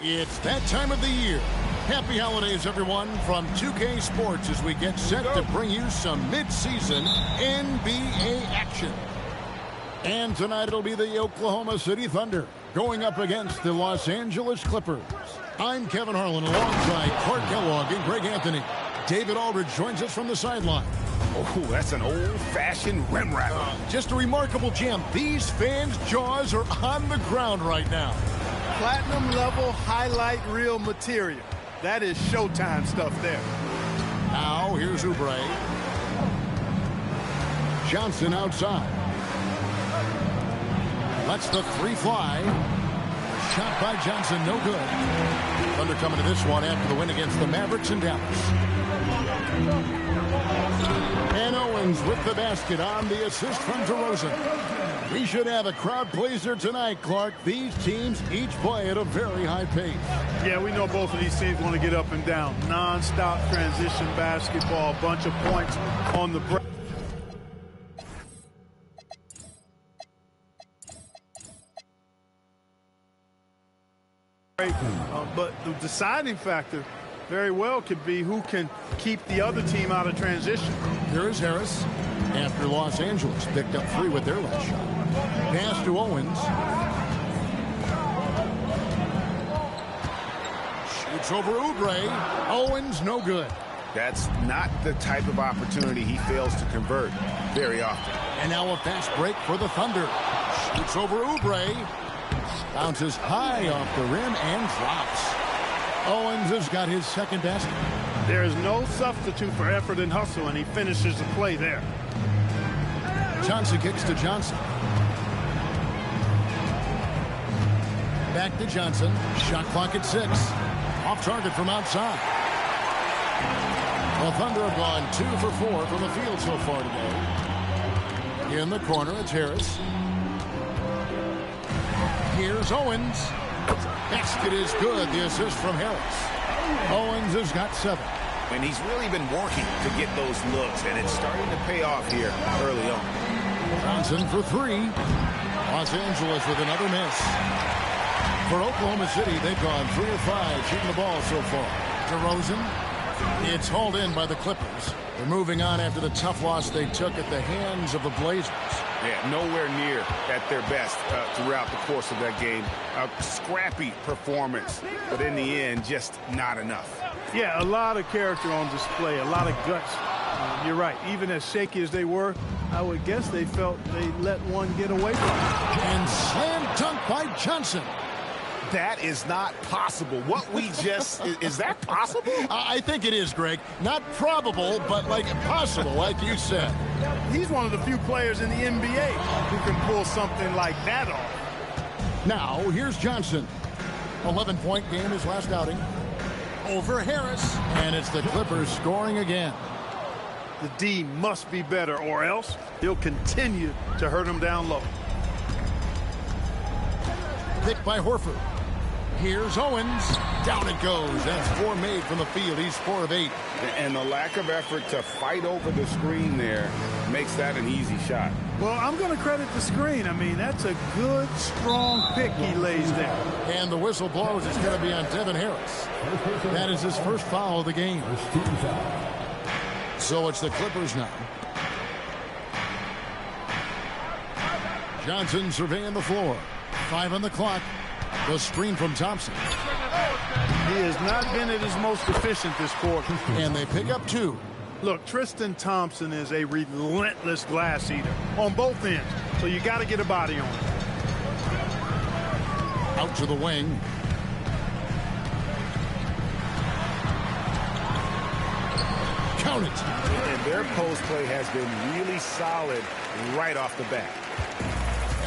It's that time of the year. Happy holidays, everyone, from 2K Sports as we get set to bring you some mid-season NBA action. And tonight it'll be the Oklahoma City Thunder going up against the Los Angeles Clippers. I'm Kevin Harlan alongside Clark Kellogg and Greg Anthony. David Aldridge joins us from the sideline. Oh, that's an old-fashioned rim rattler. Just a remarkable jam. These fans' jaws are on the ground right now. Platinum level highlight reel material. That is Showtime stuff there. Now here's Oubre. Johnson outside. Lets the three fly. Shot by Johnson, no good. Thunder coming to this one after the win against the Mavericks in Dallas. And Owens with the basket on the assist from DeRozan. We should have a crowd pleaser tonight, Clark. These teams each play at a very high pace. Yeah, we know both of these teams want to get up and down. Non-stop transition basketball, a bunch of points on the break. But the deciding factor very well could be who can keep the other team out of transition. There is Harris after Los Angeles picked up 3 with their last shot. Pass to Owens. Shoots over Oubre. Owens, no good. That's not the type of opportunity he fails to convert very often. And now a fast break for the Thunder. Shoots over Oubre. Bounces high off the rim and drops. Owens has got his second basket. There is no substitute for effort and hustle, and he finishes the play there. Johnson kicks to Johnson. Back to Johnson. Shot clock at 6. Off target from outside. The Thunder have gone 2 for 4 from the field so far today. In the corner, it's Harris. Here's Owens. Basket is good. The assist from Harris. Owens has got 7. And he's really been working to get those looks, and it's starting to pay off here early on. Johnson for 3. Los Angeles with another miss. For Oklahoma City, they've gone 3 or 5 shooting the ball so far. DeRozan. It's hauled in by the Clippers. They're moving on after the tough loss they took at the hands of the Blazers. Yeah, nowhere near at their best throughout the course of that game. A scrappy performance, but in the end, just not enough. Yeah, a lot of character on display, a lot of guts. You're right. Even as shaky as they were, I would guess they felt they let one get away from them. And slam dunk by Johnson. That is not possible. What we just... is that possible? I think it is, Greg. Not probable, but like possible, like you said. He's one of the few players in the NBA who can pull something like that off. Now, here's Johnson. 11-point game his last outing. Over Harris. And it's the Clippers scoring again. The D must be better, or else he'll continue to hurt him down low. Picked by Horford. Here's Owens. Down it goes. That's 4 made from the field. He's 4 of 8. And the lack of effort to fight over the screen there makes that an easy shot. Well, I'm going to credit the screen. I mean, that's a good, strong pick he lays there. And the whistle blows. It's going to be on Devin Harris. That is his first foul of the game. So it's the Clippers now. Johnson surveying the floor. 5 on the clock. The screen from Thompson. He has not been at his most efficient this quarter. And they pick up 2. Look, Tristan Thompson is a relentless glass eater on both ends. So you got to get a body on him. Out to the wing. Count it. And their post play has been really solid right off the bat.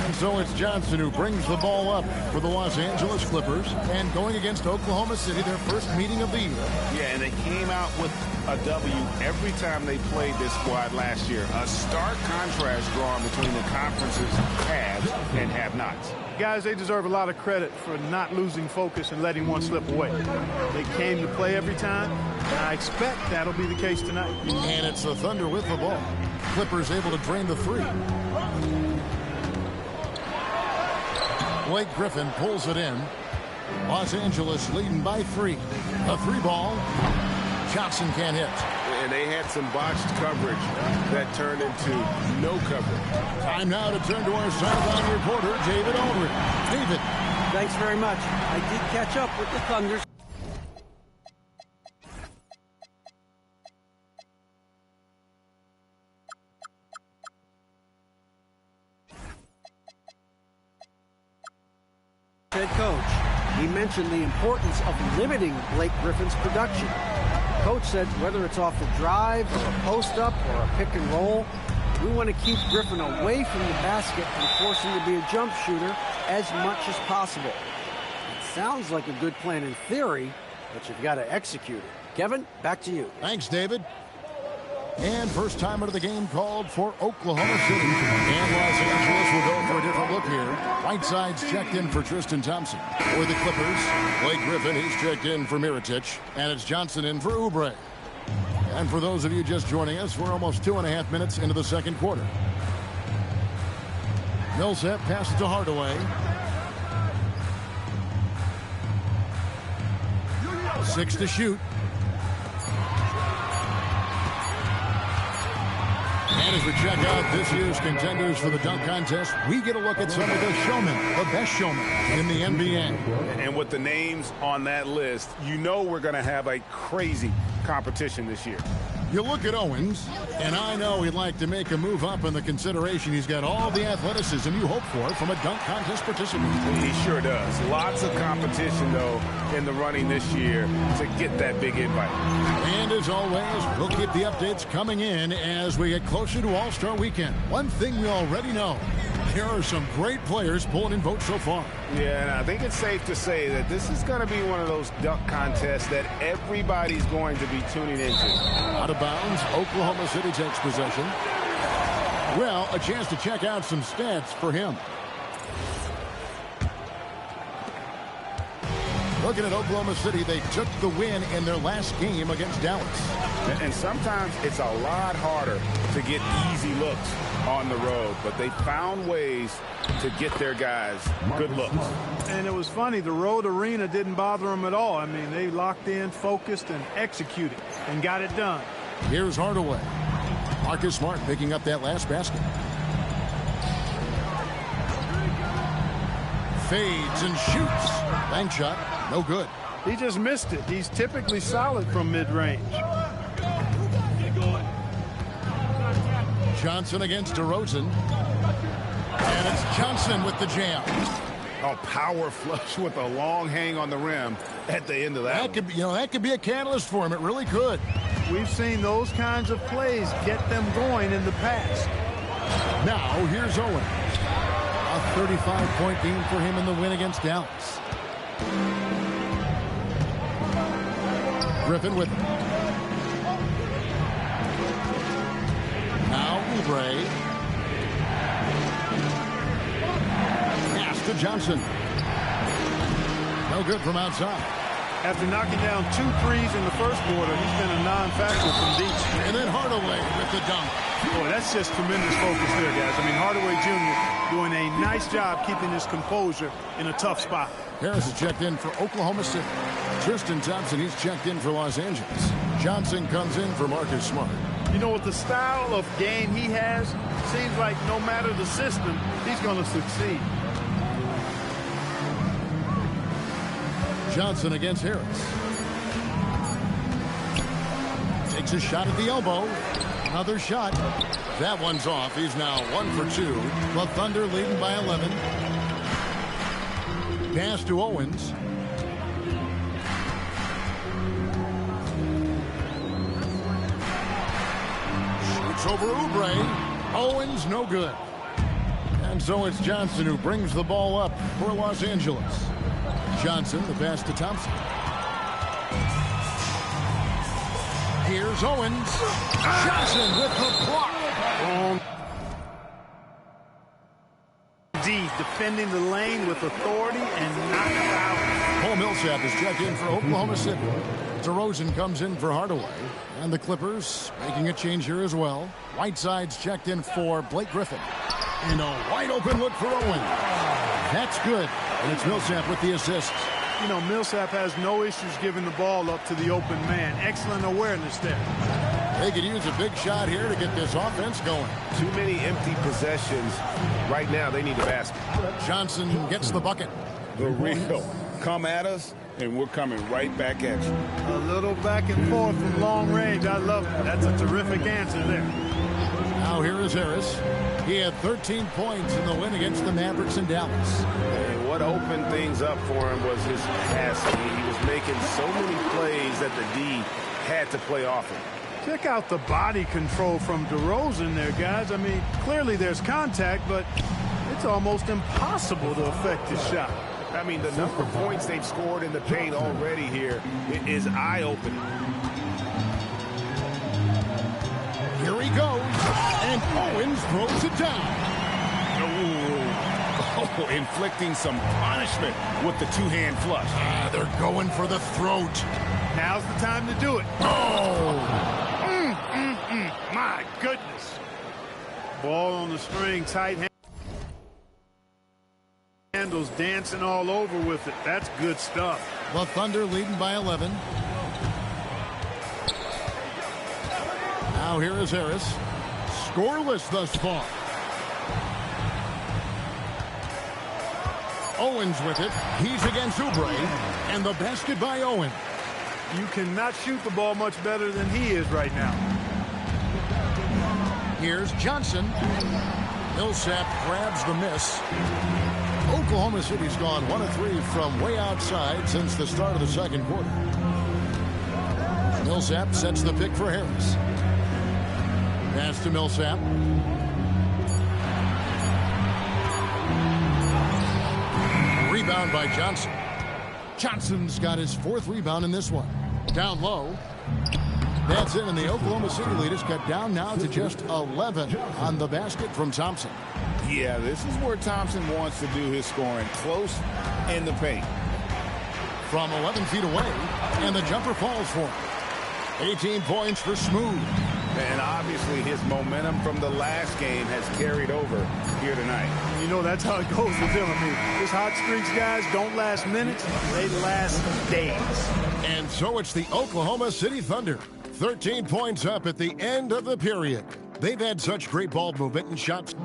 And so it's Johnson who brings the ball up for the Los Angeles Clippers. And going against Oklahoma City, their first meeting of the year. Yeah, and they came out with a W every time they played this squad last year. A stark contrast drawn between the conference's haves and have-nots. Guys, they deserve a lot of credit for not losing focus and letting one slip away. They came to play every time, and I expect that'll be the case tonight. And it's the Thunder with the ball. Clippers able to drain the 3. Blake Griffin pulls it in. Los Angeles leading by 3. A 3-ball. Johnson can't hit. And they had some botched coverage that turned into no coverage. Time now to turn to our sideline reporter, David Aldridge. David. Thanks very much. I did catch up with the Thunders. Head coach, he mentioned the importance of limiting Blake Griffin's production. The coach said whether it's off the drive or a post-up or a pick and roll, we want to keep Griffin away from the basket and force him to be a jump shooter as much as possible. It sounds like a good plan in theory, but you've got to execute it. Kevin, back to you. Thanks, David. And first timer of the game called for Oklahoma City. And Los Angeles will go for a different look here. Whiteside's checked in for Tristan Thompson. For the Clippers, Blake Griffin, he's checked in for Mirotic. And it's Johnson in for Oubre. And for those of you just joining us, we're almost 2.5 minutes into the second quarter. Millsap passes to Hardaway. 6 to shoot. And as we check out this year's contenders for the dunk contest, we get a look at some of the showmen, the best showmen in the NBA. And with the names on that list, you know we're going to have a crazy competition this year. You look at Owens, and I know he'd like to make a move up in the consideration. He's got all the athleticism you hope for from a dunk contest participant. He sure does. Lots of competition, though, in the running this year to get that big invite. And as always, we'll keep the updates coming in as we get closer to All-Star Weekend. One thing we already know, there are some great players pulling in votes so far. Yeah, and I think it's safe to say that this is going to be one of those dunk contests that everybody's going to be tuning into. Out of bounds, Oklahoma City takes possession. Well, a chance to check out some stats for him. Looking at Oklahoma City, they took the win in their last game against Dallas. And sometimes it's a lot harder to get easy looks on the road, but they found ways to get their guys good looks. And it was funny, the road arena didn't bother them at all. I mean, they locked in, focused, and executed, and got it done. Here's Hardaway. Marcus Smart picking up that last basket. Fades and shoots. Bank shot, no good. He just missed it. He's typically solid from mid-range. Johnson against DeRozan. And it's Johnson with the jam. A power flush with a long hang on the rim at the end of that. That could be a catalyst for him. It really could. We've seen those kinds of plays get them going in the past. Now, here's Owen. A 35-point game for him in the win against Dallas. Griffin with him. Now Oubre. Pass to Johnson. No good from outside. After knocking down 2 threes in the first quarter, he's been a non-factor from deep. And then Hardaway with the dunk. Boy, that's just tremendous focus there, guys. I mean, Hardaway Jr. doing a nice job keeping his composure in a tough spot. Harris is checked in for Oklahoma City. Tristan Thompson, he's checked in for Los Angeles. Johnson comes in for Marcus Smart. You know, with the style of game he has, seems like no matter the system, he's going to succeed. Johnson against Harris. Takes a shot at the elbow. Another shot. That one's off. He's now 1 for 2. The Thunder leading by 11. Pass to Owens. Shoots over Oubre. Owens, no good. And so it's Johnson who brings the ball up for Los Angeles. Johnson, the pass to Thompson. Here's Owens. Johnson with the block. D, defending the lane with authority and not foul. Paul Millsap is checked in for Oklahoma City. DeRozan comes in for Hardaway. And the Clippers making a change here as well. Whiteside's checked in for Blake Griffin. And a wide open look for Owens. That's good. And it's Millsap with the assist. You know, Millsap has no issues giving the ball up to the open man. Excellent awareness there. They could use a big shot here to get this offense going. Too many empty possessions. Right now, they need a basket. Johnson gets the bucket. The real. Come at us, and we're coming right back at you. A little back and forth from long range. I love it. That's a terrific answer there. Now here is Harris. He had 13 points in the win against the Mavericks in Dallas. And what opened things up for him was his passing. He was making so many plays that the D had to play off him. Check out the body control from DeRozan there, guys. I mean, clearly there's contact, but it's almost impossible to affect his shot. I mean, the number of points they've scored in the paint already here is eye-opening. Here he goes, and Owens throws it down. Oh, inflicting some punishment with the two-hand flush. They're going for the throat. Now's the time to do it. Oh! My goodness. Ball on the string, tight handles, dancing all over with it. That's good stuff. The Thunder leading by 11. Now here is Harris. Scoreless thus far. Owens with it. He's against Oubre. And the basket by Owens. You cannot shoot the ball much better than he is right now. Here's Johnson. Millsap grabs the miss. Oklahoma City's gone 1 of 3 from way outside since the start of the second quarter. Millsap sets the pick for Harris. Pass to Millsap. Rebound by Johnson. Johnson's got his 4th rebound in this one. Down low. That's it, and the Oklahoma City lead is cut down now to just 11 on the basket from Thompson. Yeah, this is where Thompson wants to do his scoring, close in the paint. From 11 feet away, and the jumper falls for him. 18 points for Smooth. And obviously his momentum from the last game has carried over here tonight. You know, that's how it goes with him. I mean, his hot streaks, guys, don't last minutes. They last days. And so it's the Oklahoma City Thunder. 13 points up at the end of the period. They've had such great ball movement and shots.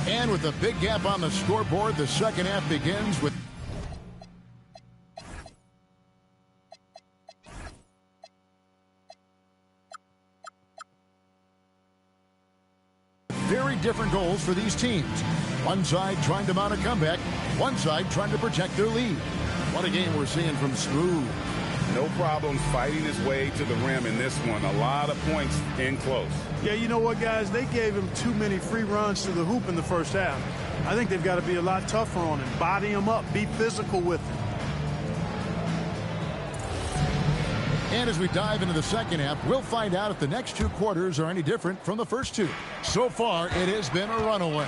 And with a big gap on the scoreboard, the second half begins with very different goals for these teams. One side trying to mount a comeback, one side trying to protect their lead. What a game we're seeing from Smooth. No problems fighting his way to the rim in this one. A lot of points in close. Yeah, you know what, guys? They gave him too many free runs to the hoop in the first half. I think they've got to be a lot tougher on him. Body him up. Be physical with him. And as we dive into the second half, we'll find out if the next 2 quarters are any different from the first 2. So far, it has been a runaway.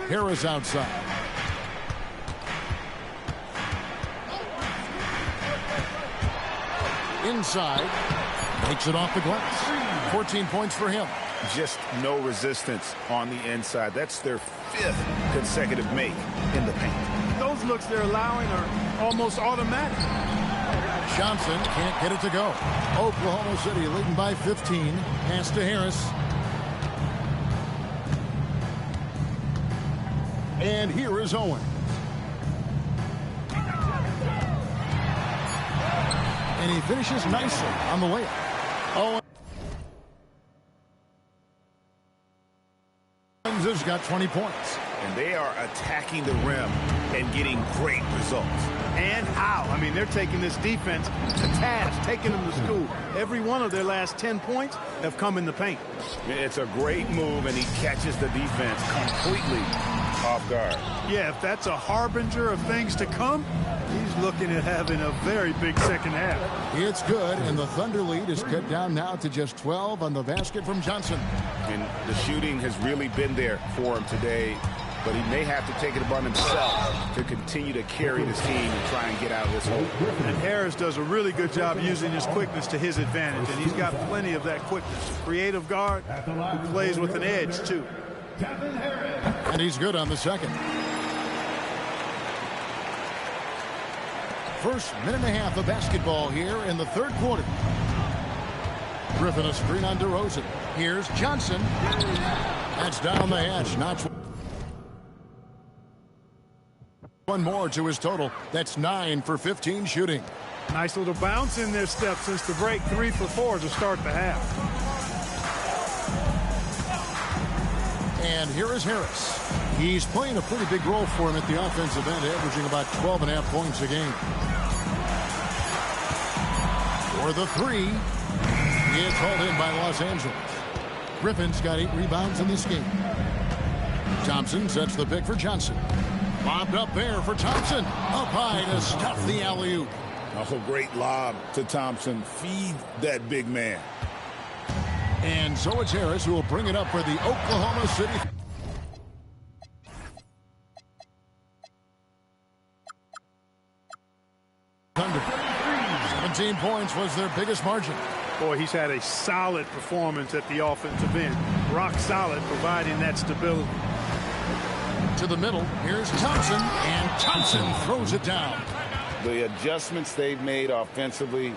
Harris outside. Inside. Takes it off the glass. 14 points for him. Just no resistance on the inside. That's their 5th consecutive make in the paint. Those looks they're allowing are almost automatic. Johnson can't get it to go. Oklahoma City leading by 15. Pass to Harris. And here is Owen. And he finishes nicely on the layup. Owens has got 20 points. And they are attacking the rim and getting great results. And how? I mean, they're taking this defense to task, taking them to school. Every one of their last 10 points have come in the paint. It's a great move, and he catches the defense completely off guard. Yeah, if that's a harbinger of things to come, he's looking at having a very big second half. It's good, and the Thunder lead is cut down now to just 12 on the basket from Johnson. And the shooting has really been there for him today, but he may have to take it upon himself to continue to carry this team and try and get out of this hole. And Harris does a really good job using his quickness to his advantage, and he's got plenty of that quickness. A creative guard who plays with an edge, too. And he's good on the second. First minute and a half of basketball here in the third quarter. Griffin a screen on DeRozan. Here's Johnson. That's down the hatch. Notch one more to his total. That's 9 for 15 shooting. Nice little bounce in their step since the break. 3 for 4 to start the half. And here is Harris. He's playing a pretty big role for him at the offensive end, averaging about 12.5 points a game. For the three, it's hauled in by Los Angeles. Griffin's got 8 rebounds in this game. Thompson sets the pick for Johnson. Lobbed up there for Thompson. Up high to stuff the alley-oop. Oh, great lob to Thompson. Feed that big man. And so it's Harris who will bring it up for the Oklahoma City Thunder. 17 points was their biggest margin. Boy, he's had a solid performance at the offensive end. Rock solid, providing that stability. To the middle, here's Thompson, and Thompson throws it down. The adjustments they've made offensively,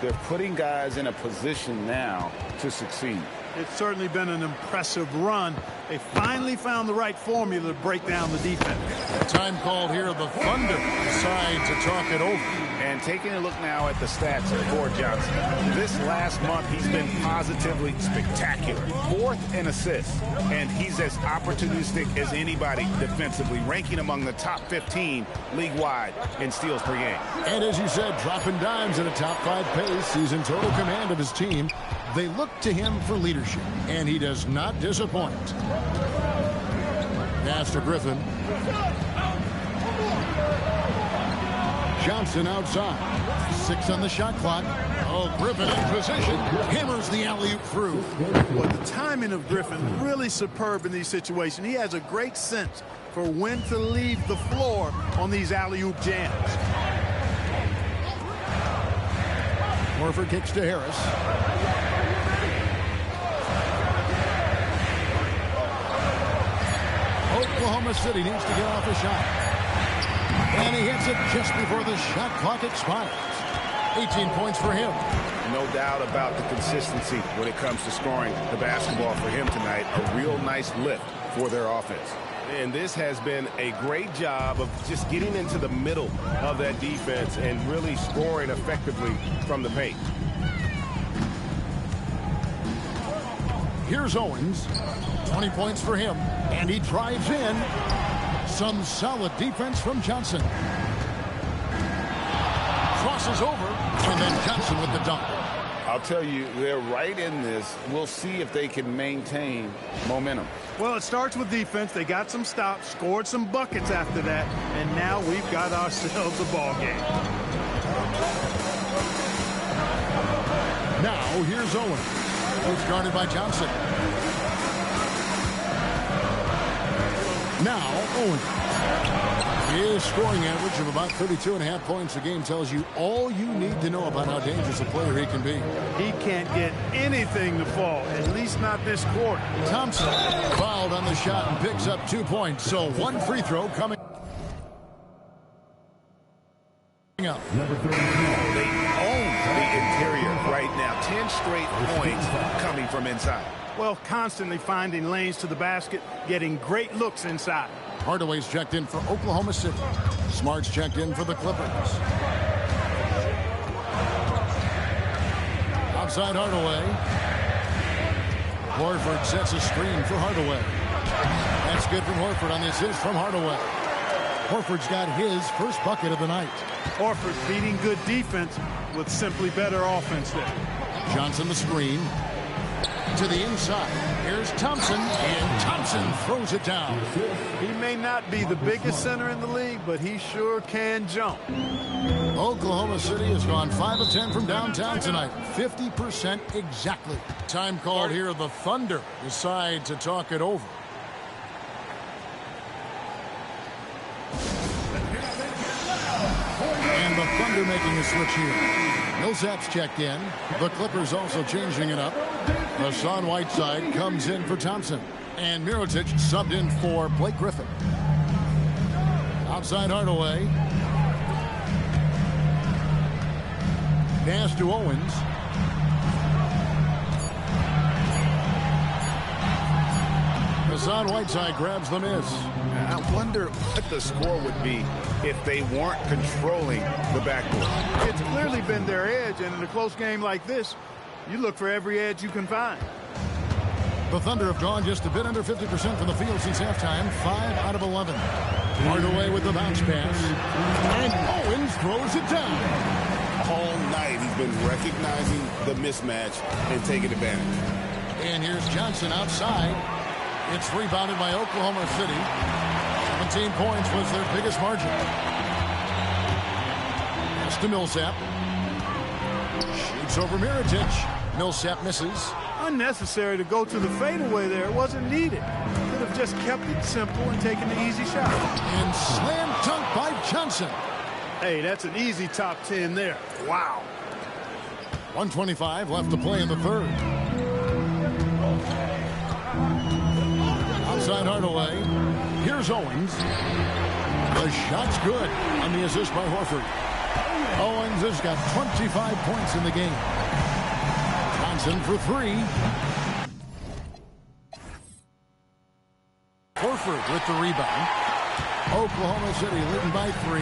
they're putting guys in a position now to succeed. It's certainly been an impressive run. They finally found the right formula to break down the defense. Time called here. The Thunder decide to talk it over. And taking a look now at the stats for Johnson. This last month, he's been positively spectacular. 4th in assists, and he's as opportunistic as anybody defensively, ranking among the top 15 league-wide in steals per game. And as you said, dropping dimes at a top 5 pace. He's in total command of his team. They look to him for leadership, and he does not disappoint. Pass to Griffin. Johnson outside. 6 on the shot clock. Oh, Griffin in position. Hammers the alley-oop through. Well, the timing of Griffin really superb in these situations. He has a great sense for when to leave the floor on these alley-oop jams. Horford kicks to Harris. Oklahoma City needs to get off a shot. And he hits it just before the shot clock expires. 18 points for him. No doubt about the consistency when it comes to scoring the basketball for him tonight. A real nice lift for their offense. And this has been a great job of just getting into the middle of that defense and really scoring effectively from the paint. Here's Owens. 20 points for him. And he drives in. Some solid defense from Johnson. Crosses over. And then Johnson with the dunk. I'll tell you, they're right in this. We'll see if they can maintain momentum. Well, it starts with defense. They got some stops, scored some buckets after that, and now we've got ourselves a ball game. Now, here's Owens. Who's guarded by Johnson. Now, Owens. His scoring average of about 32.5 points a game tells you all you need to know about how dangerous a player he can be. He can't get anything to fall, at least not this quarter. Thompson fouled on the shot and picks up 2 points. So 1 free throw coming up. They own the interior right now. 10 straight points coming from inside. Well, constantly finding lanes to the basket, getting great looks inside. Hardaway's checked in for Oklahoma City. Smart's checked in for the Clippers. Outside Hardaway. Horford sets a screen for Hardaway. That's good from Horford on the assist from Hardaway. Horford's got his first bucket of the night. Horford beating good defense with simply better offense there. Johnson the screen. To the inside. Here's Thompson, and Thompson throws it down. He may not be the biggest center in the league, but he sure can jump. Oklahoma City has gone 5 of 10 from downtown tonight. 50% exactly. Time called here. The Thunder decide to talk it over. And the Thunder making a switch here. Millsap's checked in. The Clippers also changing it up. Hassan Whiteside comes in for Thompson. And Mirotic subbed in for Blake Griffin. Outside Hardaway. Pass to Owens. Hassan Whiteside grabs the miss. I wonder what the score would be if they weren't controlling the backcourt. It's clearly been their edge, and in a close game like this, you look for every edge you can find. The Thunder have gone just a bit under 50% from the field since halftime. 5 out of 11. Hardaway with the bounce pass. And Owens throws it down. All night he's been recognizing the mismatch and taking advantage. And here's Johnson outside. It's rebounded by Oklahoma City. 17 points was their biggest margin. Pass to Millsap. Shoots over Mirotic. Millsap misses. Unnecessary to go to the fadeaway there. It wasn't needed. Could have just kept it simple and taken the easy shot. And slam dunk by Johnson. Hey, that's an easy top 10 there. Wow. 1:25 left to play in the third. Outside Hardaway. Here's Owens. The shot's good on the assist by Horford. Owens has got 25 points in the game. Johnson for three. Horford with the rebound. Oklahoma City leading by 3.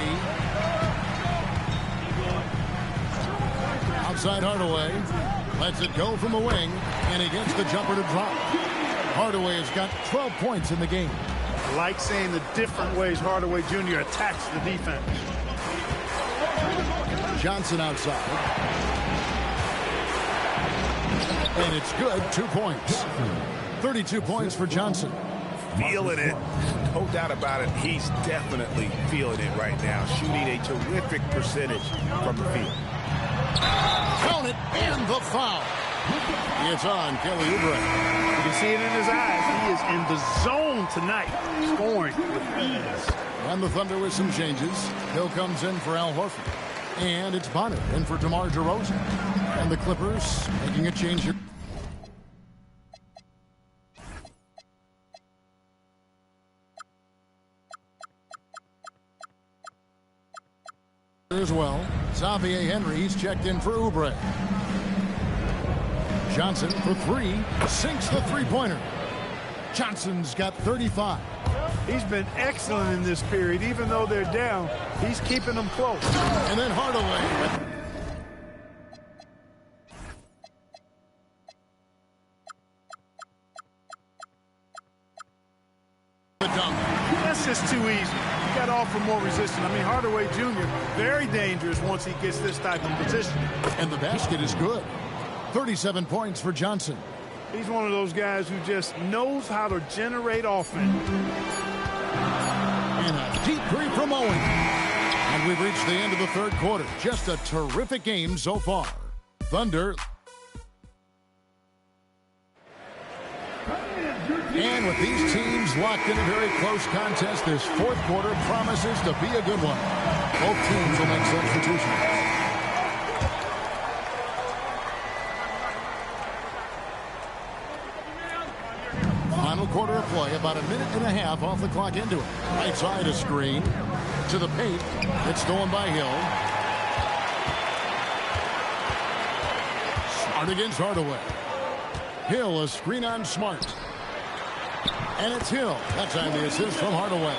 Outside Hardaway. Lets it go from the wing. And he gets the jumper to drop. Hardaway has got 12 points in the game. I like seeing the different ways Hardaway Jr. attacks the defense. Johnson outside. And it's good. 2 points. 32 points for Johnson. Feeling it. No doubt about it. He's definitely feeling it right now. Shooting a terrific percentage from the field. Count it, and the foul. It's on Kelly Oubre. You can see it in his eyes. He is in the zone tonight, scoring with ease. And the Thunder with some changes. Hill comes in for Al Horford. And it's Bonner in for DeMar DeRozan. And the Clippers making a change here. As well, Xavier Henry, he's checked in for Oubre. Johnson for 3, sinks the three-pointer. Johnson's got 35. He's been excellent in this period. Even though they're down, he's keeping them close. And then Hardaway. The dunk. That's just too easy. You got to offer more resistance. I mean, Hardaway Jr., very dangerous once he gets this type of position. And the basket is good. 37 points for Johnson. He's one of those guys who just knows how to generate offense. And a deep three from Owens. And we've reached the end of the third quarter. Just a terrific game so far. Thunder. And with these teams locked in a very close contest, this fourth quarter promises to be a good one. Both teams will make substitutions. Final quarter of play, about a minute and a half off the clock into it. Right side a screen to the paint. It's stolen by Hill. Smart against Hardaway. Hill a screen on Smart. And it's Hill. That time the assist from Hardaway.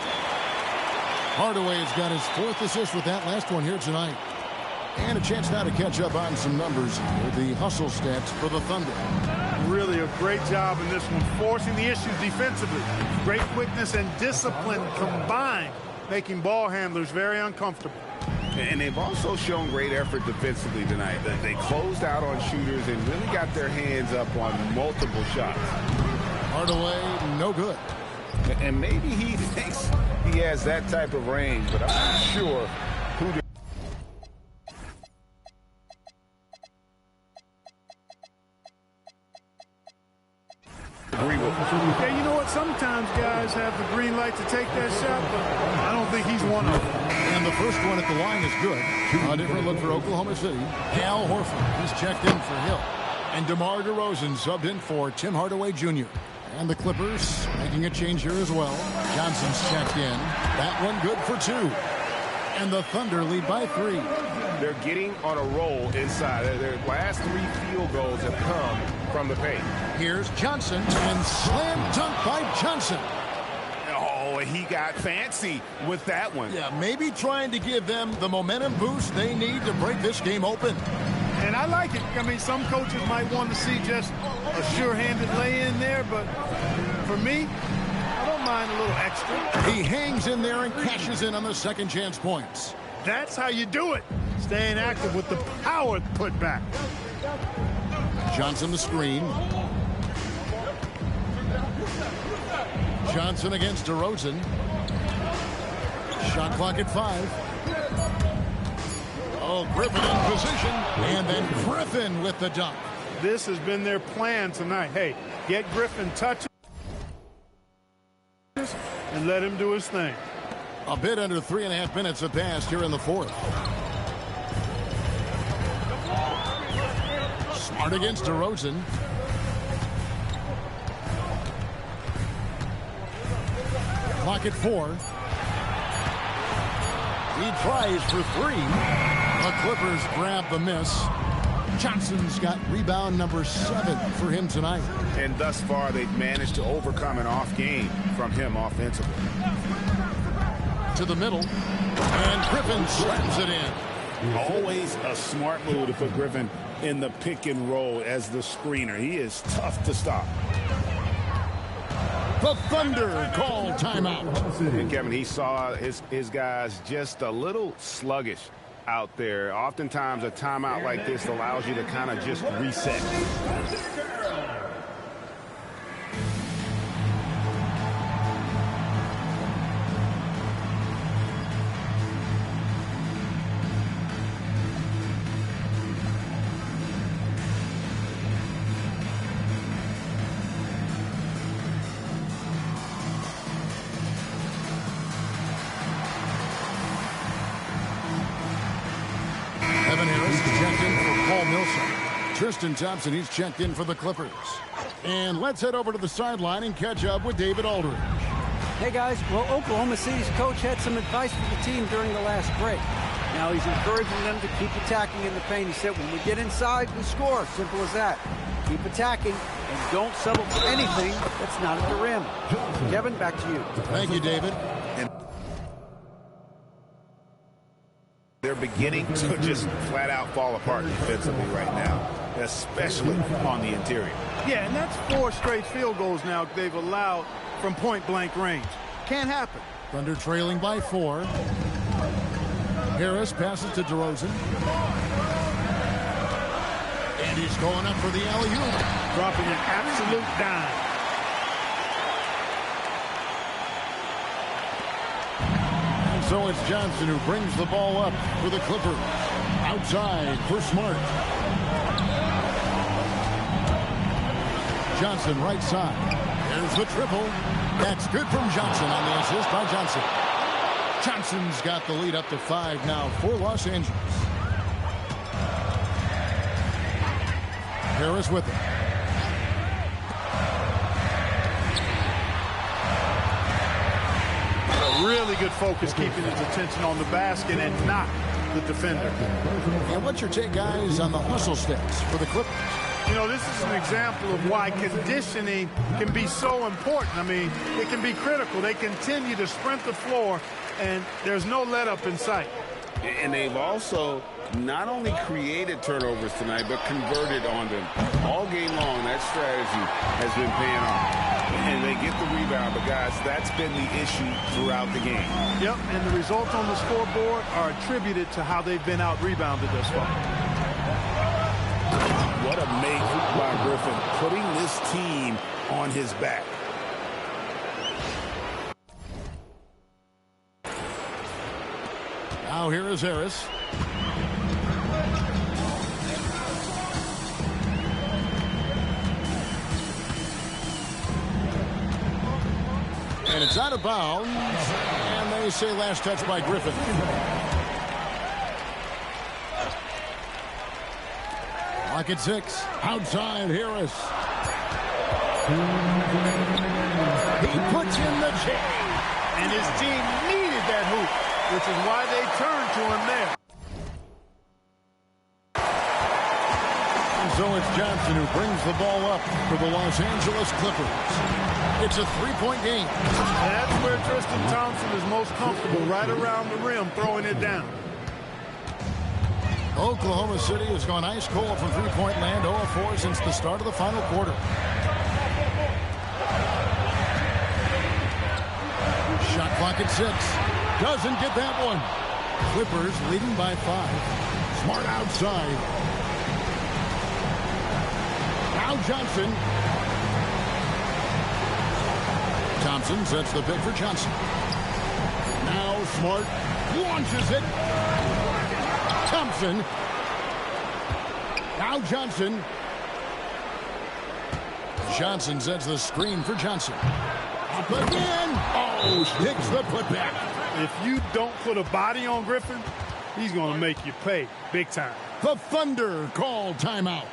Hardaway has got his 4th assist with that last one here tonight. And a chance now to catch up on some numbers with the hustle stats for the Thunder. Really a great job in this one, forcing the issues defensively. Great quickness and discipline combined, making ball handlers very uncomfortable. And they've also shown great effort defensively tonight. They closed out on shooters and really got their hands up on multiple shots. Hardaway, no good. And maybe he thinks he has that type of range, but I'm not sure who to agree with. Yeah, you know what? Sometimes guys have the green light to take that shot, but I don't think he's one of them. And the first one at the line is good. A different look for Oklahoma City. Al Horford, he's checked in for Hill. And DeMar DeRozan subbed in for Tim Hardaway Jr. And the Clippers making a change here as well. Johnson's checked in. That one good for 2. And the Thunder lead by 3. They're getting on a roll inside. Their last 3 field goals have come from the paint. Here's Johnson, and slam dunk by Johnson. Oh, he got fancy with that one. Yeah, maybe trying to give them the momentum boost they need to break this game open. And I like it. I mean, some coaches might want to see just a sure-handed lay-in there, but for me, I don't mind a little extra. He hangs in there and cashes in on the second chance points. That's how you do it. Staying active with the power put back. Johnson the screen. Johnson against DeRozan. Shot clock at 5. Oh, Griffin in position. And then Griffin with the dunk. This has been their plan tonight. Hey, get Griffin touches and let him do his thing. A bit under 3.5 minutes have passed here in the 4th. Smart against DeRozan. Clock at 4. He tries for 3. The Clippers grab the miss. Johnson's got rebound number 7 for him tonight. And thus far, they've managed to overcome an off game from him offensively. To the middle. And Griffin slams it in. Always a smart move to put Griffin in the pick and roll as the screener. He is tough to stop. The Thunder call timeout. And Kevin, he saw his guys just a little sluggish out there. Oftentimes a timeout like this allows you to kind of just reset. Tristan Thompson, he's checked in for the Clippers. And let's head over to the sideline and catch up with David Aldridge. Hey, guys. Well, Oklahoma City's coach had some advice for the team during the last break. Now he's encouraging them to keep attacking in the paint. He said, when we get inside, we score. Simple as that. Keep attacking and don't settle for anything that's not at the rim. Kevin, back to you. Thank you, David. And they're beginning to just flat out fall apart defensively right now, especially on the interior. Yeah, and that's 4 straight field goals now they've allowed from point-blank range. Can't happen. Thunder trailing by 4. Harris passes to DeRozan. And he's going up for the alley-oop. Dropping an absolute dime. And so it's Johnson who brings the ball up for the Clippers. Outside for Smart. Johnson right side. There's the triple. That's good from Johnson on the assist by Johnson. Johnson's got the lead up to 5 now for Los Angeles. Harris with it. A really good focus keeping his attention on the basket and not the defender. And what's your take, guys, on the hustle steps for the Clippers? You know, this is an example of why conditioning can be so important. I mean, it can be critical. They continue to sprint the floor, and there's no let up in sight. And they've also not only created turnovers tonight, but converted on them. All game long, that strategy has been paying off. And they get the rebound, but guys, that's been the issue throughout the game. Yep, and the results on the scoreboard are attributed to how they've been out-rebounded this far. What a make by Griffin, putting this team on his back. Now here is Harris. And it's out of bounds. And they say last touch by Griffin. clock at 6. Outside Harris. He puts in the chain. And his team needed that hoop, which is why they turned to him there. So it's Johnson who brings the ball up for the Los Angeles Clippers. It's a three-point game. That's where Tristan Thompson is most comfortable, right around the rim, throwing it down. Oklahoma City has gone ice cold from three-point land, 0-4 since the start of the final quarter. Shot clock at 6. Doesn't get that one. Clippers leading by 5. Smart outside. Now Johnson. Thompson sets the pick for Johnson. Now Smart launches it. Thompson. Now Johnson. Johnson sets the screen for Johnson. Up again. Oh, sticks the putback. If you don't put a body on Griffin, he's going to make you pay big time. The Thunder call timeout.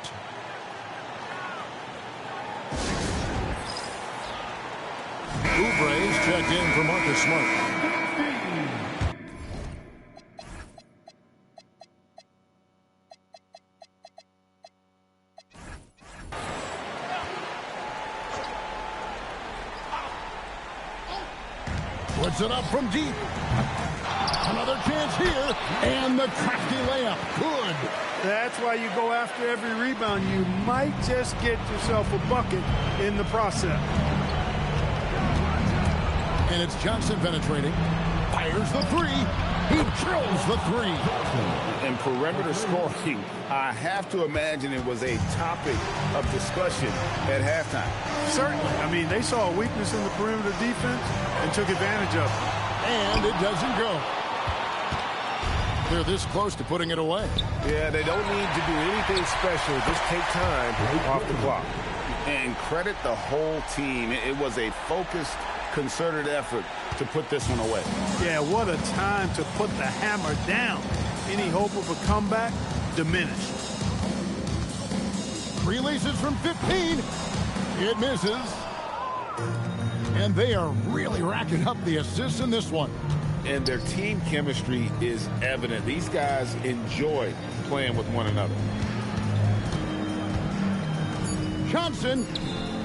Oubre's checked in for Marcus Smart. Puts it up from deep. Another chance here. And the crafty layup. Good. That's why you go after every rebound. You might just get yourself a bucket in the process. And it's Johnson penetrating. Fires the three. He drills the three. And perimeter scoring, I have to imagine it was a topic of discussion at halftime. Certainly. I mean, they saw a weakness in the perimeter defense and took advantage of it. And it doesn't go. They're this close to putting it away. Yeah, they don't need to do anything special. Just take time off the clock. And credit the whole team. It was a focused, concerted effort to put this one away. Yeah, what a time to put the hammer down. Any hope of a comeback diminished. Releases from 15. It misses. And they are really racking up the assists in this one. And their team chemistry is evident. These guys enjoy playing with one another. Johnson.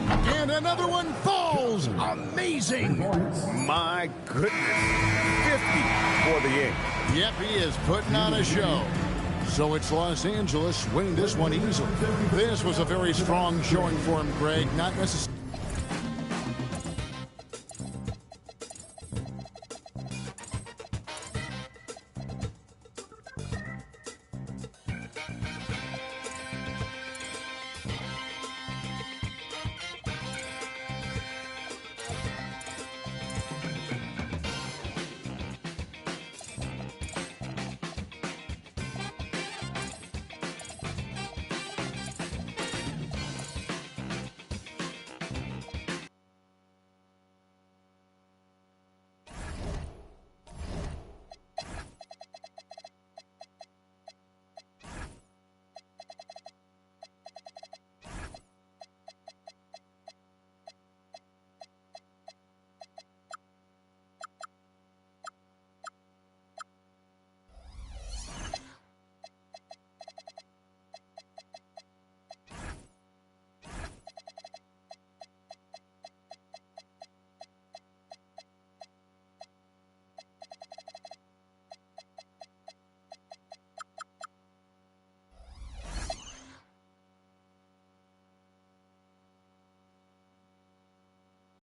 And another one falls. Amazing. My goodness. 50 for the game. Yep, he is putting on a show. So it's Los Angeles winning this one easily. This was a very strong showing for him, Greg. Not necessarily.